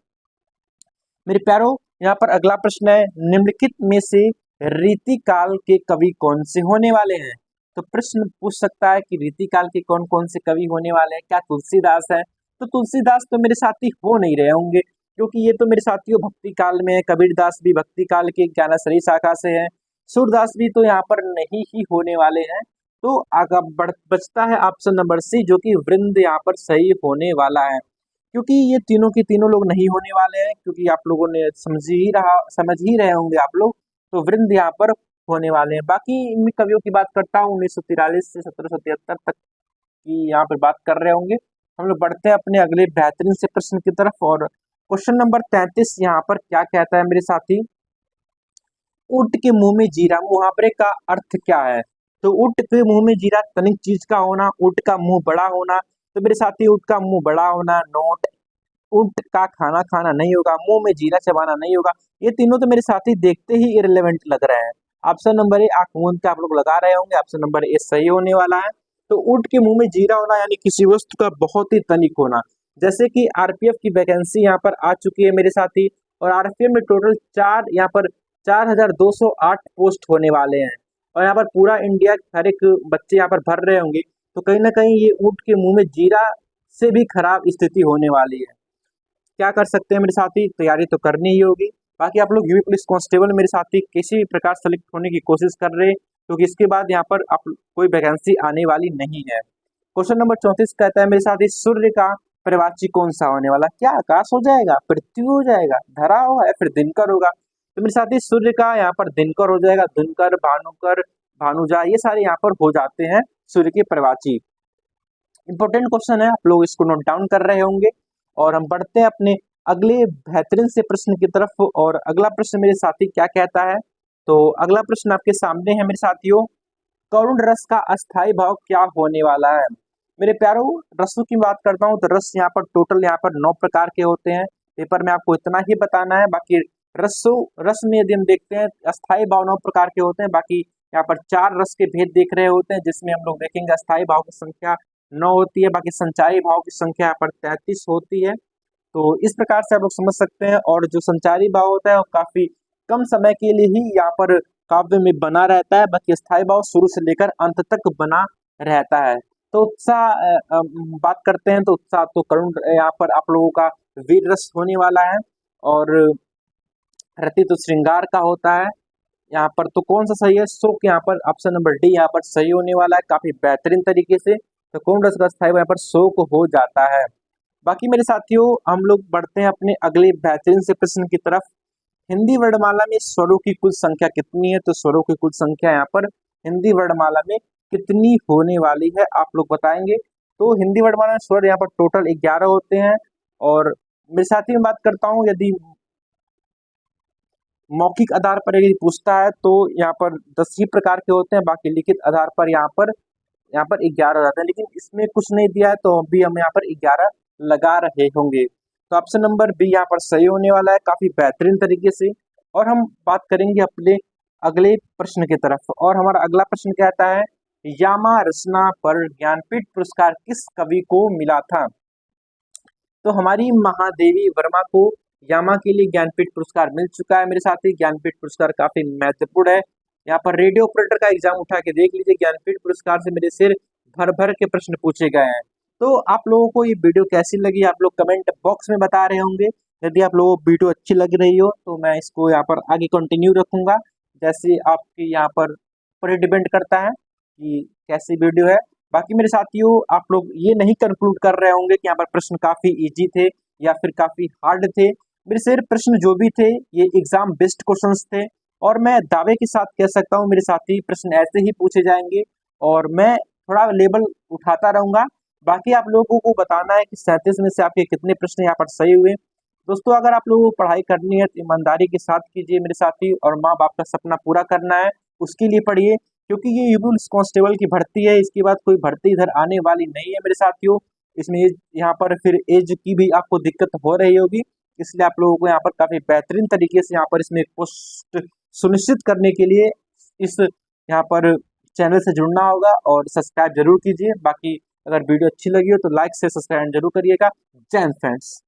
मेरे प्यारो, यहाँ पर अगला प्रश्न है, निम्नलिखित में से रीति काल के कवि कौन से होने वाले हैं। तो प्रश्न पूछ सकता है कि रीति काल के कौन कौन से कवि होने वाले हैं, क्या तुलसीदास है। तो तुलसीदास तो मेरे साथी हो नहीं रहे होंगे, क्योंकि ये तो मेरे साथियों भक्ति काल में है। कबीरदास भी भक्ति काल के ज्ञानेश्वरी शाखा से है। सूरदास भी तो यहाँ पर नहीं ही होने वाले हैं। तो आगे बचता है ऑप्शन नंबर सी, जो कि वृंद यहाँ पर सही होने वाला है, क्योंकि ये तीनों के तीनों लोग नहीं होने वाले हैं, क्योंकि आप लोगों ने समझ ही रहे होंगे आप लोग। तो वृंद यहाँ पर होने वाले हैं। बाकी इन कवियों की बात करता हूँ 1943 से 1773 तक की यहाँ पर बात कर रहे होंगे। हम लोग बढ़ते हैं अपने अगले बेहतरीन से प्रश्न की तरफ, और क्वेश्चन नंबर 33 यहाँ पर क्या कहता है मेरे साथी, ऊंट के मुंह में जीरा मुहावरे का अर्थ क्या है। तो ऊंट के मुंह में जीरा तनिक चीज का होना, ऊंट का मुंह बड़ा होना। तो मेरे साथी ऊंट का मुंह बड़ा होना नोट, ऊंट का खाना खाना नहीं होगा, मुंह में जीरा चबाना नहीं होगा। ये तीनों तो मेरे साथी देखते ही इररिलेवेंट लग रहे हैं। ऑप्शन नंबर ए आंख मूंद के आप लोग लगा रहे होंगे, ऑप्शन नंबर ए सही होने वाला है। तो ऊंट के मुंह में जीरा होना यानी किसी वस्तु का बहुत ही तनिक होना। जैसे कि आरपीएफ की वैकेंसी यहाँ पर आ चुकी है मेरे साथी, और आरपीएफ में टोटल 4,208 पोस्ट होने वाले हैं, और यहाँ पर पूरा इंडिया हर एक बच्चे यहाँ पर भर रहे होंगे। तो कहीं ना कहीं ये ऊंट के मुंह में जीरा से भी खराब स्थिति होने वाली है। क्या कर सकते हैं मेरे साथी, तैयारी तो करनी ही होगी। बाकी आप लोग यूपी पुलिस कांस्टेबल मेरे साथी किसी भी प्रकार सेलेक्ट होने की कोशिश कर रहे हैं, क्योंकि इसके बाद यहाँ पर आप कोई वैकेंसी आने वाली नहीं है। क्वेश्चन नंबर 34 कहता है मेरे साथी, सूर्य का परिवाची कौन सा होने वाला, क्या आकाश हो जाएगा, पृथ्वी हो जाएगा, धरा होगा, या फिर दिनकर होगा। तो मेरे साथी सूर्य का यहाँ पर दिनकर हो जाएगा। दिनकर, भानुकर, भानुजा, ये सारे यहाँ पर हो जाते हैं सूर्य के परिवाची। इंपॉर्टेंट क्वेश्चन है, आप लोग इसको नोट डाउन कर रहे होंगे। और हम बढ़ते हैं अपने अगले बेहतरीन से प्रश्न की तरफ, और अगला प्रश्न मेरे साथी क्या कहता है। तो अगला प्रश्न आपके सामने है मेरे साथियों, करुण रस का अस्थाई भाव क्या होने वाला है। मेरे प्यारों, रसों की बात करता हूँ तो रस यहाँ पर टोटल यहाँ पर 9 प्रकार के होते हैं। पेपर में आपको इतना ही बताना है। बाकी रस में यदि हम देखते हैं, अस्थाई भाव 9 प्रकार के होते हैं। बाकी यहाँ पर 4 रस के भेद देख रहे होते हैं, जिसमें हम लोग देखेंगे अस्थाई भाव की संख्या 9 होती है, बाकी संचारी भाव की संख्या यहाँ पर 33 होती है। तो इस प्रकार से आप लोग समझ सकते हैं। और जो संचारी भाव होता है वो काफी कम समय के लिए ही यहाँ पर काव्य में बना रहता है, बाकी स्थायी भाव शुरू से लेकर अंत तक बना रहता है। तो उत्साह बात करते हैं, तो उत्साह तो करुण यहाँ पर आप लोगों का वीर रस होने वाला है, और रति तो श्रृंगार का होता है यहाँ पर। तो कौन सा सही है, शोक यहाँ पर ऑप्शन नंबर डी यहाँ पर सही होने वाला है काफी बेहतरीन तरीके से। तो करुण रस का स्थायी यहाँ पर शोक हो जाता है। बाकी मेरे साथियों, हम लोग बढ़ते हैं अपने अगले बेहतरीन से प्रश्न की तरफ। हिंदी वर्णमाला में स्वरों की कुल संख्या कितनी है। तो स्वरों की कुल संख्या यहाँ पर हिंदी वर्णमाला में कितनी होने वाली है, आप लोग बताएंगे। तो हिंदी वर्णमाला में स्वर यहाँ पर टोटल 11 होते हैं। और मेरे साथी में बात करता हूँ, यदि मौखिक आधार पर यदि पूछता है तो यहाँ पर 10 ही प्रकार के होते हैं, बाकी लिखित आधार पर यहाँ पर 11 हो जाते हैं। लेकिन इसमें कुछ नहीं दिया है, तो अभी हम यहाँ पर 11 लगा रहे होंगे। तो ऑप्शन नंबर बी यहाँ पर सही होने वाला है काफी बेहतरीन तरीके से। और हम बात करेंगे अपने अगले प्रश्न की तरफ, और हमारा अगला प्रश्न कहता है, यामा रचना पर ज्ञानपीठ पुरस्कार किस कवि को मिला था। तो हमारी महादेवी वर्मा को यामा के लिए ज्ञानपीठ पुरस्कार मिल चुका है मेरे साथी। ज्ञानपीठ पुरस्कार काफी महत्वपूर्ण है। यहाँ पर रेडियो ऑपरेटर का एग्जाम उठा के देख लीजिए, ज्ञानपीठ पुरस्कार से मेरे सिर भर भर के प्रश्न पूछे गए हैं। तो आप लोगों को ये वीडियो कैसी लगी, आप लोग कमेंट बॉक्स में बता रहे होंगे। यदि आप लोगों को वीडियो अच्छी लग रही हो तो मैं इसको यहाँ पर आगे कंटिन्यू रखूंगा, जैसे आपकी यहाँ पर डिपेंड करता है कि कैसी वीडियो है। बाकी मेरे साथियों, आप लोग ये नहीं कंक्लूड कर रहे होंगे कि यहाँ पर प्रश्न काफी इजी थे या फिर काफी हार्ड थे। मेरे सारे प्रश्न जो भी थे ये एग्जाम बेस्ड क्वेश्चंस थे, और मैं दावे के साथ कह सकता हूँ मेरे साथी प्रश्न ऐसे ही पूछे जाएंगे, और मैं थोड़ा लेवल उठाता रहूंगा। बाकी आप लोगों को बताना है कि 37 में से आपके कितने प्रश्न यहाँ पर सही हुए। दोस्तों, अगर आप लोगों को पढ़ाई करनी है तो ईमानदारी के साथ कीजिए मेरे साथी, और माँ बाप का सपना पूरा करना है उसके लिए पढ़िए, क्योंकि ये पुलिस कांस्टेबल की भर्ती है, इसके बाद कोई भर्ती इधर आने वाली नहीं है मेरे साथियों। इसमें यहाँ पर फिर एज की भी आपको दिक्कत हो रही होगी, इसलिए आप लोगों को यहाँ पर काफी बेहतरीन तरीके से यहाँ पर इसमें पोस्ट सुनिश्चित करने के लिए इस यहाँ पर चैनल से जुड़ना होगा, और सब्सक्राइब जरूर कीजिए। बाकी अगर वीडियो अच्छी लगी हो तो लाइक से सब्सक्राइब जरूर करिएगा। जय हिंद फ्रेंड्स।